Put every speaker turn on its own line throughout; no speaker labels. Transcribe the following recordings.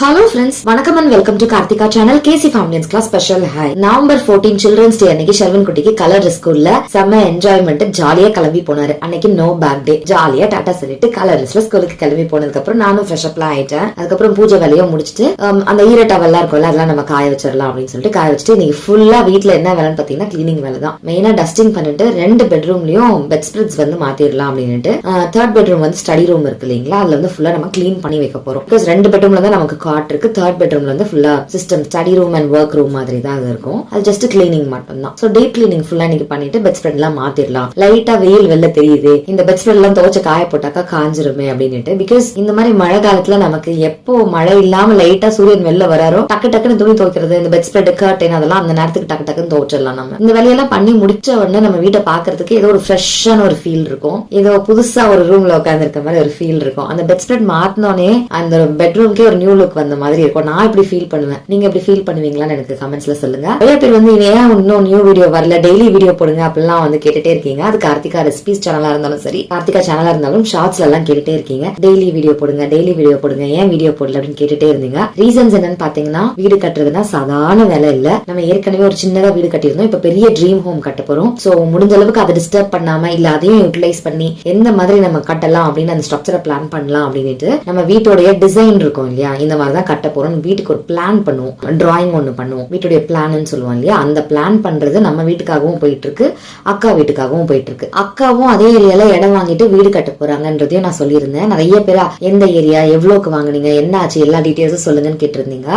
Hello friends, வணக்கம் and welcome to Karthika channel KC Family Class Special Hi. November 14 Children's Day அன்னைக்கு ஷெல்வன் குட்டிக்கு colour ஸ்கூல்ல செம்ம enjoyment ஜாலியா கிளம்பி போனாரு. அன்னைக்கு நோ பேக் டே. ஜாலியா டாடா சொல்லிட்டு கலர் ஸ்கூலுக்கு கிளம்பி போனதுக்கு அப்புறம் நானும் ஃப்ரெஷ் அப்லாம் ஆயிட்டேன். அதுக்கப்புறம் பூஜை வேலையும் முடிச்சிட்டு அந்த ஈர டவல்லாம் இருக்கும்ல அதெல்லாம் நம்ம காய வச்சிடலாம் அப்படின்னு சொல்லிட்டு காய வச்சுட்டு இன்னைக்கு ஃபுல்லா வீட்டுல என்ன வேலைன்னு பாத்தீங்கன்னா கிளீனிங் வேலை தான். மெயினா டஸ்டிங் பண்ணிட்டு 2 பெட்ரூம்லயும் பெட் ஸ்ப்ரெட்ஸ் வந்து மாத்திரலாம் அப்படின்ட்டு 3rd பெட்ரூம் வந்து ஸ்டடி ரூம் இருக்கு இல்லைங்களா, அதுல வந்து ஃபுல்லா நம்ம கிளீன் பண்ணி வைக்க போறோம். பிகாஸ் 2 பெட்ரூம்ல தான் நமக்கு காட் இருக்கு. 3rd பெட்ரூம்ல வந்து ஃபுல்லா system study room and work room மாதிரி தான் இருக்கும். அது ஜஸ்ட் கிளீனிங் மட்டும் தான். சோ டீப் கிளீனிங் ஃபுல்லா இன்னைக்கு பண்ணிட்டு பெட் ஸ்ப்ரெட் எல்லாம் மாத்திரலாம். லைட்டா வெயில் வெளில தெரியுது, இந்த பெட் ஸ்ப்ரெட் எல்லாம் துவைச்சு காய போட்டாக்கா காஞ்சிருமே அப்படின்னுட்டு. பிகாஸ் இந்த மாதிரி மழை காலத்துல நமக்கு எப்போ மழை இல்லாம லைட்டா சூரியன் வெளில வராரோ டக்கு டக்குன்னு துணி துவைக்கிறது, இந்த பெட் ஸ்ப்ரெட் கர்டன் அதெல்லாம் அந்த நேரத்துக்கு டக்கு டக்குன்னு துவைச்சிடலாம். நம்ம இந்த வேலையெல்லாம் பண்ணி முடிச்ச உடனே நம்ம வீட்டை பாக்குறதுக்கு ஏதோ ஒரு ஃப்ரெஷ்ஷான ஒரு ஃபீல் இருக்கும். ஏதோ புதுசா ஒரு ரூம்ல உட்கார்ந்து இருக்க மாதிரி ஒரு ஃபீல் இருக்கும். அந்த பெட் ஸ்ப்ரெட் மாத்தினோடனே அந்த பெட்ரூம்க்கே ஒரு நியூ லுக் வந்த மாதிரி இருக்கும். நான் இப்படி ஃபீல் பண்ணுவேன். நீங்க எப்படி ஃபீல் பண்ணுவீங்களான்னு எனக்கு கமெண்ட்ஸ்ல சொல்லுங்க. நிறைய பேர் வந்து ஏன் இன்னும் நியூ வீடியோ வரல, டெய்லி வீடியோ போடுங்க அப்படிலாம் வந்து கேட்டுட்டே இருக்கீங்க. அது கார்த்திகா ரெசிபிஸ் சேனலா இருந்தாலும் சரி, கார்த்திகா சேனலா இருந்தாலும் ஷார்ட்ஸ்ல எல்லாம் கேட்டுட்டே இருக்கீங்க. டெய்லி வீடியோ போடுங்க, டெய்லி வீடியோ போடுங்க, ஏன் வீடியோ போடல அப்படின்னு கேட்டுட்டே இருந்தீங்க. ரீசன்ஸ் என்னன்னு பாத்தீங்கன்னா, வீடு கட்டுறதுன்னா சாதாரண வேலை இல்ல. நம்ம ஏற்கனவே ஒரு சின்னதா வீடு கட்டியிருந்தோம், இப்ப பெரிய ட்ரீம் ஹோம் கட்ட போறோம். சோ முடிஞ்ச அளவுக்கு அதை டிஸ்டர்ப் பண்ணாம இல்ல அதையும் யூட்டிலைஸ் பண்ணி எந்த மாதிரி நம்ம கட்டலாம் அப்படின்னு அந்த ஸ்ட்ரக்சரை பிளான் பண்ணலாம் அப்படின்ட்டு நம்ம வீட்டோடைய டிசைன் இருக்கும் இல்லையா, இந்த மாதிரி தான் கட்ட போறோம். வீட்டுக்கு ஒரு பிளான் பண்ணுவோம், டிராயிங் ஒண்ணு பண்ணுவோம், வீட்டுடைய பிளான் சொல்லுவோம் இல்லையா. அந்த பிளான் பண்றது நம்ம வீட்டுக்காகவும் போயிட்டு இருக்கு, அக்கா வீட்டுக்காகவும் போயிட்டு இருக்கு. அக்காவும் அதே ஏரியால இடம் வாங்கிட்டு வீடு கட்ட போறாங்கன்றதையும் நான் சொல்லியிருந்தேன். நிறைய பேரா எந்த ஏரியா, எவ்வளவுக்கு வாங்குனீங்க, என்ன ஆச்சு, எல்லா டீடைல்ஸும் சொல்லுங்கன்னு கேட்டிருந்தீங்க.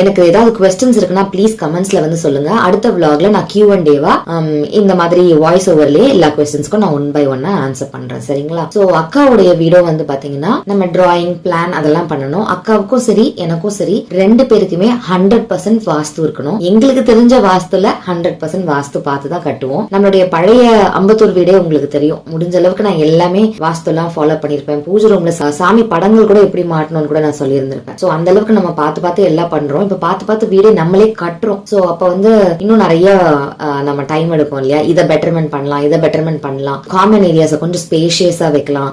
எனக்கு ஏதாவது குவெஸ்டன்ஸ் இருக்குன்னா ப்ளீஸ் கமெண்ட்ஸ்ல வந்து சொல்லுங்க. அடுத்த vlogல நான் Q&A இந்த மாதிரி வாய்ஸ் ஓவர்லயே எல்லா குவெஸ்டன்ஸ்க்கும் நான் 1 by 1 ஆன்சர் பண்றேன். சரிங்களா? சோ அக்காவுடைய வீடியோ வந்து பாத்தீங்கன்னா நம்ம டிராயிங் பிளான் அதெல்லாம் பண்ணணும். அக்காவுக்கும் சரி எனக்கும் சரி 2 பேருக்குமே 100% வாஸ்து இருக்கணும். எங்களுக்கு தெரிஞ்ச வாஸ்துல 100% வாஸ்து பார்த்து தான் கட்டுவோம். நம்மளுடைய பழைய அம்பத்தூர் வீடே உங்களுக்கு தெரியும். முடிஞ்ச அளவுக்கு நான் எல்லாமே வாஸ்து எல்லாம் ஃபாலோ பண்ணிருப்பேன். பூஜை ரூம்ல சாமி படங்கள் கூட எப்படி மாட்டணும்னு கூட நான் சொல்லியிருந்திருப்பேன். சோ அந்த அளவுக்கு நம்ம பார்த்து எல்லாம் பண்றோம். இப்ப பார்த்து வீடே நம்மளே கட்டுறோம். சோ அப்ப வந்து இன்னும் நிறைய நம்ம டைம் எடுக்கும் இல்லையா. இதை பெட்டர்மெண்ட் பண்ணலாம், காமன் ஏரியாஸை கொஞ்சம் ஸ்பேஷியஸா வைக்கலாம்.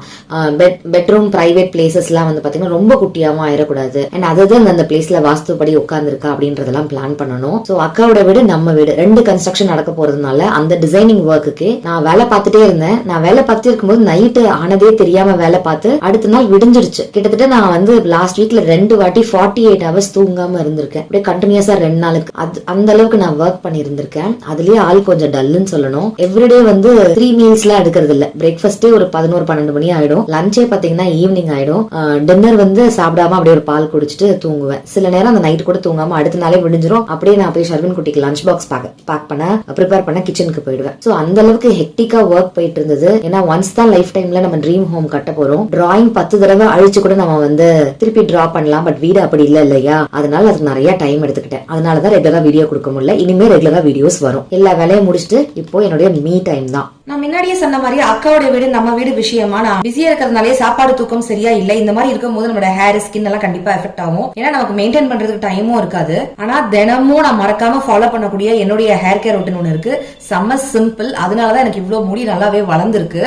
பெட்ரூம் பிரைவேட் பிளேசஸ் எல்லாம் வந்து பாத்தீங்கன்னா ரொம்ப குட்டியாவும் ஆயிடக்கூடாது. அண்ட் அதுதான் அந்த பிளேஸ்ல வாஸ்துபடி உட்கார்ந்துருக்கா அப்படின்றதெல்லாம் பிளான் பண்ணணும். சோ அக்காவோட வீடு நம்ம வீடு 2 கன்ஸ்ட்ரக்ஷன் நடக்க போறதுனால அந்த டிசைனிங் ஒர்க்குக்கு நான் வேலை பார்த்துட்டே இருந்தேன். நான் வேலை பார்த்துட்டு இருக்கும்போது நைட்டு ஆனதே தெரியாம வேலை பார்த்து அடுத்த நாள் விடிஞ்சிருச்சு. கிட்டத்தட்ட நான் வந்து லாஸ்ட் வீக்ல 2 வாட்டி 48 hours தூங்காம இருந்திருக்கேன். அப்படியே கண்டினியூஸா 2 நாளுக்கு அந்த அளவுக்கு நான் ஒர்க் பண்ணி இருந்திருக்கேன். அதுலயே ஆள் கொஞ்சம் டல்லுன்னு சொல்லணும். எவ்ரிடே வந்து 3 மீல்ஸ் எல்லாம் எடுக்கிறது இல்ல. பிரேக்ஃபாஸ்டே ஒரு 11-12 மணி ஆயிடும். லஞ்சே பாத்தீங்கன்னா ஈவினிங் ஆயிடும். டின்னர் வந்து சாப்பிடாம அப்படியே ஒரு பால் குடிச்சிட்டு தூங்குவேன். சில நேரம் அந்த நைட் கூட தூங்காம அடுத்த நாளே விடிஞ்சிரும். அப்படியே நான் போய் ஷர்வின் குட்டிக்கு லஞ்ச் பாக்ஸ் பேக் பண்ண ப்ரிப்பேர் பண்ண கிச்சனுக்கு போயிடுவேன். சோ அந்த அளவுக்கு ஹெக்டிக்கா ஒர்க் போயிட்டு இருந்தது. ஏன்னா ஒன்ஸ் தான் லைஃப் டைம்ல நம்ம ட்ரீம் ஹோம் கட்ட போறோம். டிராயிங் 10 தடவை அழிச்சு கூட நம்ம வந்து திருப்பி டிரா பண்ணலாம். பட் வீடு அப்படி இல்ல இல்லையா. அதனால அதுக்கு நிறைய டைம் எடுத்துக்கிட்டேன். அதனாலதான் ரெகுலரா வீடியோ கொடுக்க முடியல. இனிமே ரெகுலரா வீடியோஸ் வரும். எல்லா வேலையும் முடிச்சுட்டு இப்போ என்னுடைய மீ டைம் தான்.
நான் முன்னாடியே சொன்ன மாதிரி அக்காவோட வீடு நம்ம வீடு விஷயமா நான் பிஸியா இருக்கிறதுனாலே சாப்பாடு தூக்கம் சரியா இல்ல. இந்த மாதிரி இருக்கும் போது நம்மளோட ஹேர் ஸ்கின் எல்லாம் கண்டிப்பா எஃபெக்ட் ஆகும். ஏன்னா நமக்கு மெயின்டைன் பண்றதுக்கு டைமும் இருக்காது. ஆனா தினமும் நான் மறக்காம ஃபாலோ பண்ணக்கூடிய என்னுடைய ஹேர் கேர் ரொட்டீன் ஒண்ணு இருக்கு. செம்ம சிம்பிள். அதனாலதான் எனக்கு இவ்வளவு முடி நல்லாவே வளர்ந்துருக்கு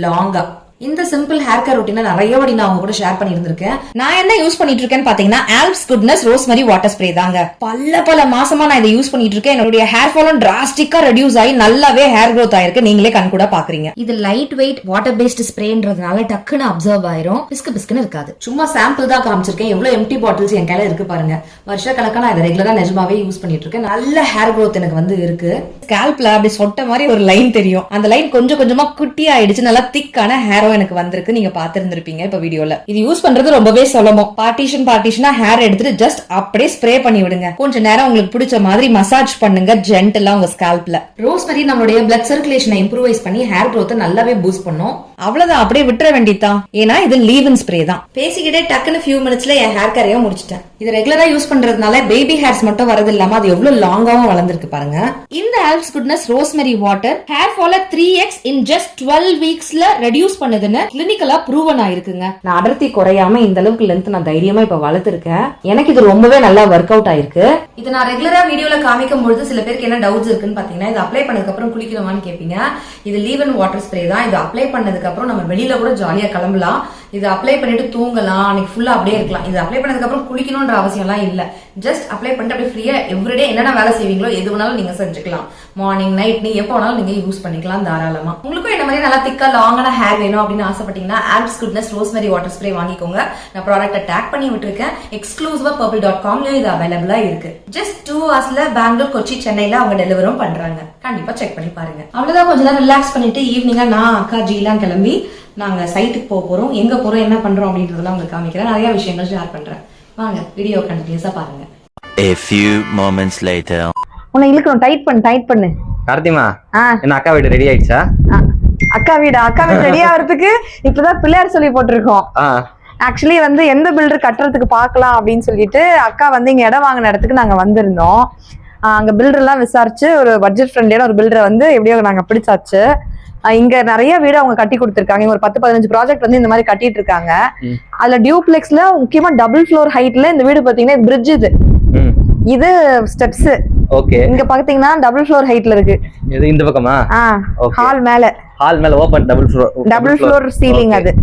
லாங்கா. இந்த சிம்பிள் ஹேர் கேர் ரொட்டீனை நிறைய வாட்டி நான் உங்க கூட ஷேர் பண்ணி இருந்திருக்கேன். நான் என்ன யூஸ் பண்ணிட்டு இருக்கேன்னு பாத்தீங்கன்னா Alps goodness rosemary water spray தாங்க. பல மாசமா நான் இதை யூஸ் பண்ணிட்டு இருக்கேன். என்னுடைய ஹேர் ஃபாலும் டிராஸ்டிக்கா ரெடியூஸ் ஆகி நல்லாவே ஹேர் க்ரோத் ஆயிருக்கு. நீங்களே கண் கூட பாக்குறீங்க. இது லைட் வெயிட் வாட்டர் பேஸ்ட் ஸ்ப்ரேன்றதுனால டக்குன்னு அப்சர்வ் ஆயிரும். பிஸ்குன்னு இருக்காது. சும்மா சாம்பிள் தான் காமிச்சிருக்கேன். எவ்வளவு எம்டி பாட்டில்ஸ் என் கையில இருக்கு பாருங்க. வருஷ கணக்கா நான் இதை ரெகுலரா நிஜமாவே யூஸ் பண்ணிட்டு இருக்கேன். நல்ல ஹேர் க்ரோத் எனக்கு வந்து இருக்கு. ஸ்கேல்ப்ல அப்படி சொட்ட மாதிரி ஒரு லைன் தெரியும். அந்த லைன் கொஞ்சம் கொஞ்சமா குட்டி ஆயிடுச்சு. நல்லா திக்கான ஹேர் எனக்கு வந்திருக்கு. நீங்க பாத்துருந்திருப்பீங்க இப்ப வீடியோல. இது யூஸ் பண்றது ரொம்பவே சுலபம். பார்ட்டிஷனா ஹேர் எடுத்துட்டு ஜஸ்ட் அப்படியே ஸ்ப்ரே பண்ணி விடுங்க. கொஞ்ச நேரம் உங்களுக்கு பிடிச்ச மாதிரி மசாஜ் பண்ணுங்க ஜென்டலா உங்க ஸ்கேல்ப்ல. ரோஸ்மெரி நம்மளுடைய பிளட் சர்க்குலேஷனை இம்ப்ரூவைஸ் பண்ணி ஹேர் க்ரோத் நல்லாவே பூஸ்ட் பண்ணும். அவ்வளவுதான், அப்படியே விட்டுற வேண்டியதான். ஏன்னா இது லீவ் இன் ஸ்ப்ரே தான். பேசிக்கிட்டே டக்குன்னு ஃபியூ மினிட்ஸ்ல என் ஹேர் கேரையும் முடிச்சிட்டேன். இது ரெகுலரா யூஸ் பண்றதுனால பேபி ஹேர்ஸ் மட்டும் வரது இல்லாம அது எவ்வளவு லாங்காவும் வளர்ந்துருக்கு பாருங்க. இந்த Alps goodness rosemary water hair ஃபால 3x in just 12 weeksல ரெடியூஸ் பண்ணுதுன்னு கிளினிக்கலா ப்ரூவன் ஆயிருக்குங்க. நான் அடர்த்தி குறையாம இந்த அளவுக்கு லென்த் நான் தைரியமா இப்ப வளர்த்திருக்கேன். எனக்கு இது ரொம்பவே நல்லா ஒர்க் அவுட் ஆயிருக்கு. இது நான் ரெகுலரா வீடியோல காமிக்கும் பொழுது சில பேருக்கு என்ன டவுட்ஸ் இருக்குன்னு பாத்தீங்கன்னா, இது அப்ளை பண்ணதுக்கு அப்புறம் குளிக்கணுமான்னு கேப்பீங்க. இது லீவ் இன் வாட்டர் ஸ்ப்ரே தான். இது அப்ளை பண்ணதுக்கு அப்புறம் நம்ம வெளியில கூட ஜாலியா கிளம்பலாம். இது அப்ளை பண்ணிட்டு தூங்கலாம், அன்னைக்கு ஃபுல்லா அப்படியே இருக்கலாம். இது அப்ளை பண்ணதுக்கு அப்புறம் குளிக்கணும்ன்ற அவசியம் எல்லாம் இல்ல. ஜஸ்ட் அப்ளை பண்ணிட்டு அப்படியே ஃப்ரீயா எவ்ரிடே என்னென்ன வேலை செய்வீங்களோ எது வேணாலும் நீங்க செஞ்சுக்கலாம். மார்னிங் நைட் நீ எப்போ வேணாலும் நீங்க யூஸ் பண்ணிக்கலாம் தாராளமா. உங்களுக்கும் இந்த மாதிரி நல்லா திக்கா லாங்கான ஹேர் வேணும் அப்படின்னு ஆசைப்பட்டீங்கன்னா Alps goodness rosemary water spray வாங்கிக்கோங்க. நான் ப்ராடக்ட்டை டேக் பண்ணி விட்டுருக்கேன். எக்ஸ்க்ளூசிவா purple.com-லயும் இது அவைலபிளா இருக்கு. ஜஸ்ட் 2 hours பெங்களூர், கொச்சி, சென்னையில அவங்க டெலிவரும் பண்றாங்க. கண்டிப்பா செக் பண்ணி பாருங்க. அவ்வளவுதான், கொஞ்ச நேரம் ரிலாக்ஸ் பண்ணிட்டு ஈவினிங்கா நான் அக்கா ஜீலாம் கிளம்பி நாங்க சைட்டுக்கு போறோம். எங்க போறோம், என்ன பண்றோம் அப்படின்றதெல்லாம் உங்களுக்கு காமிக்கிறேன். நிறைய விஷயங்கள் ஷேர் பண்றேன். வாங்க வீடியோ கண்டினியூஸா பாருங்க.
A few moments later.
உன்னை இழுக்கணும், டைட் பண்ணு.
கார்த்திமா, என்ன அக்கா வீடு ரெடி ஆயிடுச்சா?
அக்கா வீடு ரெடி ஆகிறதுக்கு இப்பதான் பிள்ளையார் சொல்லி போட்டிருக்கோம். ஆக்சுவலி வந்து எந்த பில்டர் கட்டுறதுக்கு பார்க்கலாம் அப்படின்னு சொல்லிட்டு அக்கா வந்து இங்க இடம் வாங்கின இடத்துக்கு நாங்க வந்திருந்தோம். அங்க பில்டர் எல்லாம் விசாரிச்சு ஒரு பட்ஜெட் ஃப்ரெண்ட்லியான ஒரு பில்டரை வந்து எப்படியோ நாங்க பிடிச்சாச்சு. இங்க நிறைய வீடு அவங்க கட்டி கொடுத்துருக்காங்க. ஒரு 10-15 ப்ராஜெக்ட் வந்து இந்த மாதிரி கட்டிட்டு இருக்காங்க. அதுல டியூப்ளெக்ஸ்ல முக்கியமா டபுள் ஃப்ளோர் ஹைட்ல இந்த வீடு பாத்தீங்கன்னா இது பிரிட்ஜ், இது ஸ்டெப்ஸ். ஓகே, இங்க பாத்தீங்கன்னா டபுள் ஃப்ளோர் ஹைட்ல இருக்கு.
இது இந்த பக்கமா?
ஹால் மேல ஓபன் டபுள் ஃப்ளோர் சீலிங் அது.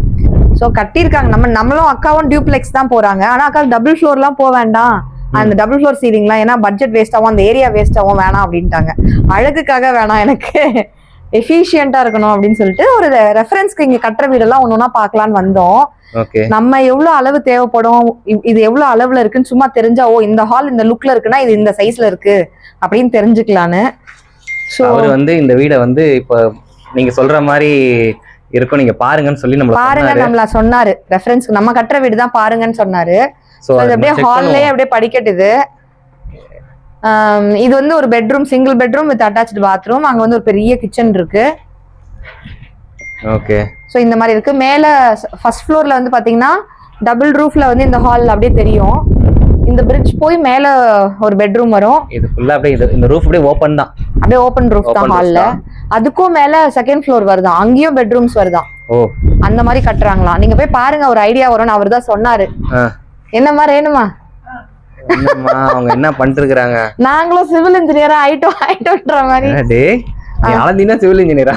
சோ கட்டிருக்காங்க. நம்மளும் அக்காவும் டியூப்ளெக்ஸ் தான் போறாங்க. ஆனா அக்கா டபுள் ஃப்ளோர் எல்லாம் போக வேண்டாம், அந்த டபுள் ஃப்ளோர் சீலிங்லாம் ஏன்னா பட்ஜெட் வேஸ்ட் ஆகும், அந்த ஏரியா வேஸ்ட் ஆகும், வேணாம் அப்படின்ட்டாங்க. அழகுக்காக வேணாம், எனக்கு எஃபிஷியன்டா இருக்கணும் அப்படின்னு சொல்லிட்டு ஒரு ரெஃபரன்ஸ்க்கு இங்க கட்டுற வீடெல்லாம் ஒன்னொன்னா பாக்கலான்னு வந்தோம். நம்ம எவ்வளவு அளவு தேவைப்படும், இது எவ்வளவு அளவுல இருக்குன்னு சும்மா தெரிஞ்சா, ஓ இந்த ஹால் இந்த லுக்ல இருக்குன்னா இது இந்த சைஸ்ல இருக்கு அப்படின்னு தெரிஞ்சுக்கலான்னு.
அவர் வந்து இந்த வீடை வந்து இப்ப நீங்க சொல்ற மாதிரி இருக்கும், நீங்க பாருங்கன்னு சொல்லி
நம்மள சொன்னாரு. ரெஃபரன்ஸ்க்கு நம்ம கட்டுற வீடு தான் பாருங்கன்னு சொன்னாரு. அப்படியே ஹால்லே அப்படியே படிக்கட்டுது. இது வந்து ஒரு bedroom, single bedroom with attached bathroom. அங்க வந்து ஒரு பெரிய கிச்சன் இருக்கு.
ஓகே,
சோ இந்த மாதிரி இருக்கு. மேல ஃபர்ஸ்ட் ஃப்ளோர்ல வந்து பாத்தீங்கன்னா டபுள் ரூஃப்ல வந்து இந்த ஹால் அப்படியே தெரியும். இந்த பிரிட்ஜ் போய் மேல ஒரு பெட்ரூம் வரும்.
இது ஃபுல்லா அப்படியே இந்த ரூஃப் அப்படியே ஓபன் தான்,
அப்படியே ஓபன் ரூஃப் தான் ஹால்ல. அதுக்கும் மேல செகண்ட் ஃப்ளோர் வருதான், அங்கேயும் பெட்ரூம்ஸ் வருதான். அந்த மாதிரி கட்டுறாங்களாம். நீங்க போய் பாருங்க, ஒரு ஐடியா வரும்னு அவர் தான் சொன்னாரு. என்னமா ரேணுமா,
அவங்க என்ன பண்ணிருக்காங்க?
நாங்களும் சிவில் இன்ஜினியரா ஆயிட்டோன்ற மாதிரி.
சிவில் இன்ஜினியரா?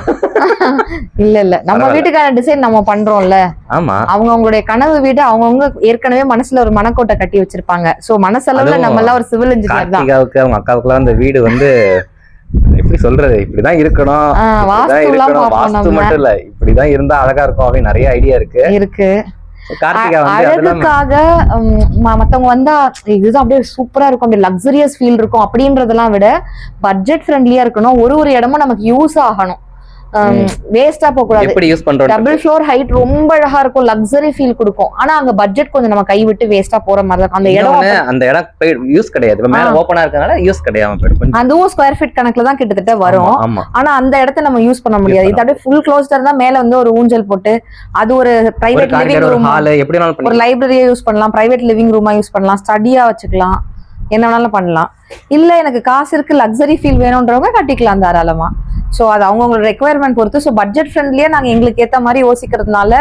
இல்ல, நம்ம வீட்டுக்கான டிசைன் நம்ம பண்றோம்ல.
ஆமா,
அவங்களுடைய கனவு வீடு அவங்கவுங்க ஏற்கனவே மனசுல ஒரு மனக்கோட்டை கட்டி வச்சிருப்பாங்க. சோ மனசளவுல நம்ம எல்லாம் ஒரு சிவில் இன்ஜினியர் தான்.
அவங்க அக்காவுக்கு அந்த வீடு வந்து எப்படி சொல்றது, இப்படிதான் இருக்கணும், வாஸ்து மட்டும் இல்ல, இப்படிதான் இருந்தா அழகா இருக்கும் அப்படின்னு நிறைய ஐடியா இருக்கு. அழகுக்காக மத்தவங்க வந்தா இதுதான் அப்படியே சூப்பரா இருக்கும், அப்படியே லக்ஸரியஸ் ஃபீல் இருக்கும் அப்படின்றதெல்லாம் விட பட்ஜெட் ஃப்ரெண்ட்லியா இருக்கணும். ஒரு இடமும் நமக்கு யூஸ் ஆகணும், வேஸ்டா போக கூடாது. டபுள் ஃப்ளோர் ஹைட் ரொம்ப அழகா இருக்கும், லக்ஸரி ஃபீல் கொடுக்கும். ஆனா அங்க பட்ஜெட் கொஞ்சம் நம்ம கை விட்டு வேஸ்டா போற மாதிரி இருக்கும். அந்த இடம் யூஸ் கிடையாது, மேல ஓபனா இருக்கனால யூஸ் கிடையாது.
அதுவும் ஸ்கொயர் ஃபீட் கணக்குல தான் கிட்டத்தட்ட வரும். ஆனா அந்த இடத்த நம்ம யூஸ் பண்ண முடியாது. இது அப்படியே ஃபுல் க்ளோஸ்டா இருந்தா மேல வந்து ஒரு ஊஞ்சல் போட்டு அது ஒரு பிரைவேட் லிவிங் ரூம், ஒரு லைப்ரரியா யூஸ் பண்ணலாம், பிரைவேட் லிவிங் ரூமா யூஸ் பண்ணலாம், ஸ்டடியா வச்சுக்கலாம், என்ன வேணாலும் பண்ணலாம். இல்ல எனக்கு காசு இருக்கு, லக்ஸரி ஃபீல் வேணும்ன்றவங்க கட்டிக்கலாம் தாராளமா. ஸோ அது அவங்களோட ரெக்குவயர்மெண்ட் பொறுத்து. ஸோ பட்ஜெட் ஃப்ரெண்ட்லியே நாங்கள் எங்களுக்கு ஏற்ற மாதிரி யோசிக்கிறதுனால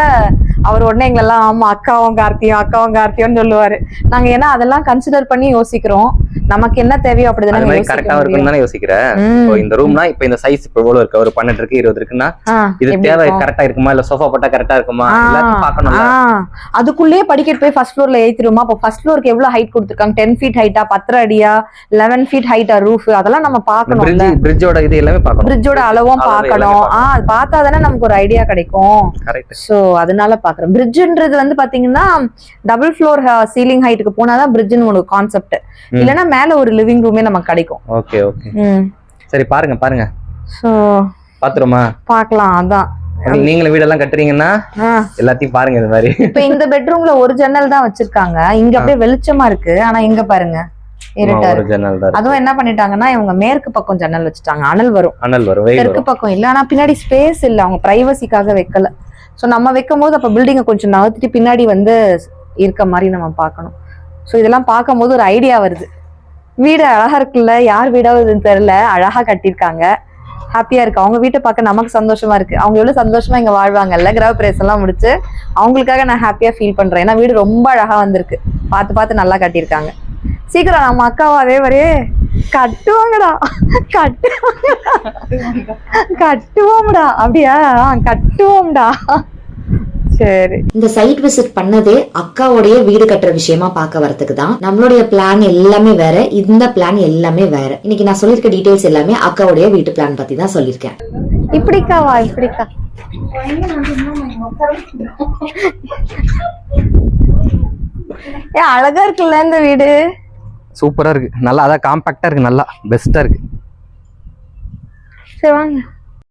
அவர் உடனே எங்களெல்லாம் ஆமா அக்காவும் கார்த்தியோன்னு சொல்லுவாரு. நாங்க ஏன்னா அதெல்லாம் கன்சிடர் பண்ணி யோசிக்கிறோம். நமக்கு என்ன தேவையோ அப்படிதான்
கரெக்டா இருக்குன்னு யோசிக்கிறேன். இந்த ரூம்னா இப்ப இந்த சைஸ் இப்ப எவ்வளவு இருக்கு, ஒரு 12 இருக்கு 20 இருக்குன்னா இது தேவை கரெக்டா இருக்குமா, இல்ல சோஃபா போட்டா கரெக்டா இருக்குமா, எல்லாத்தையும் பார்க்கணும்.
அதுக்குள்ளேயே படிக்கட்டு போய் ஃபர்ஸ்ட் ஃப்ளோர்ல ஏத்திருமா. அப்போ ஃபர்ஸ்ட் ஃப்ளோருக்கு எவ்வளவு ஹைட் கொடுத்துருக்காங்க, 10 feet ஹைட்டா, 10 அடியா, 11 feet ஹைட்டா ரூஃப், அதெல்லாம் நம்ம பார்க்கணும்.
பிரிட்ஜோட இது எல்லாமே பார்க்கணும்,
பிரிட்ஜோட அளவும் பார்க்கணும். அது பார்த்தாதானே நமக்கு ஒரு ஐடியா கிடைக்கும். சோ அதனால பாக்குறேன். பிரிட்ஜ்ன்றது வந்து பாத்தீங்கன்னா டபுள் ஃப்ளோர் சீலிங் ஹைட்டுக்கு போனாதான் பிரிட்ஜ்னு ஒரு கான்செப்ட். இல்லன்னா மேல ஒரு லிவிங் ரூமே நமக்கு கிடைக்கும்.
ஓகே ஓகே, சரி பாருங்க. சோ
பாத்துறோமா, பார்க்கலாம். அதான்
நீங்களும் வீடெல்லாம் கட்டுறீங்கன்னா எல்லாத்தையும் பாருங்க. இந்த மாதிரி
இப்ப இந்த பெட்ரூம்ல ஒரு ஜன்னல் தான் வச்சிருக்காங்க. இங்க அப்படியே வெளிச்சமா இருக்கு, ஆனா இங்க பாருங்க அதுவும் என்ன பண்ணிட்டாங்கன்னா இவங்க மேற்கு பக்கம் ஜன்னல் வச்சுட்டாங்க. அனல் வரும். தெற்கு பக்கம் இல்ல, ஆனா பின்னாடி ஸ்பேஸ் இல்ல, அவங்க பிரைவசிக்காக வைக்கல. சோ நம்ம வைக்கும் போது அப்ப பில்டிங்கை கொஞ்சம் நகர்த்திட்டு பின்னாடி வந்து இருக்க மாதிரி நம்ம பார்க்கணும். சோ இதெல்லாம் பார்க்கும் போது ஒரு ஐடியா வருது. வீடு அழகா இருக்குல்ல, யார் வீடாவதுன்னு தெரியல, அழகா கட்டியிருக்காங்க, ஹாப்பியா இருக்கு. அவங்க வீட்டை பார்க்க நமக்கு சந்தோஷமா இருக்கு. அவங்க எவ்வளவு சந்தோஷமா இங்க வாழ்வாங்கல்ல, கிரக பிரவேசம் எல்லாம் முடிச்சு அவங்களுக்காக நான் ஹாப்பியா ஃபீல் பண்றேன். ஏன்னா வீடு ரொம்ப அழகா வந்திருக்கு, பார்த்து நல்லா கட்டியிருக்காங்க. சீக்கிரம் நம்ம அக்காவும் அதே மாதிரியே கட்டுவோம்டா அப்படியா, கட்டுவோம்டா. சரி.
இந்த சைட் விசிட் பண்ணதே அக்காவுடைய வீடு கட்டுற விஷயமா பார்க்க வரதுக்கு தான். நம்மளுடைய பிளான் எல்லாமே வேற, இந்த பிளான் எல்லாமே வேற. இன்னைக்கு நான் சொல்லிருக்க டீடைல்ஸ் எல்லாமே அக்காவுடைய வீட்டு பிளான் பத்தி தான் சொல்லிருக்கேன்.
இப்படிக்காவா? இப்படிக்கா அழகா இருக்குல்ல இந்த வீடு.
சூப்பரா இருக்கு, நல்லா அதான் காம்பாக்டா இருக்கு, நல்லா பெஸ்டா இருக்கு.
சரி வாங்க.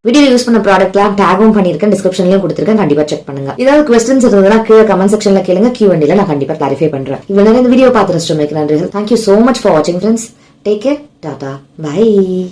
வீடியோ யூஸ் பண்ண ப்ராடக்ட்லாம் டேகும் பண்ணிருக்கேன், டிஸ்கிரிப்ஷன்லயும் கொடுத்துருக்கேன், கண்டிப்பா செக் பண்ணுங்க. ஏதாவது கொஸ்டின்ஸ் இருந்ததுன்னா கீழே கமெண்ட் செக்ஷன்ல கேளுங்க, Q&A நான் கண்டிப்பா கிளாரிஃபை பண்றேன். இவ்வளவு நேரம் இந்த வீடியோ பார்த்து நன்றி. Thank you so much for watching friends. Take care. Tata. Bye.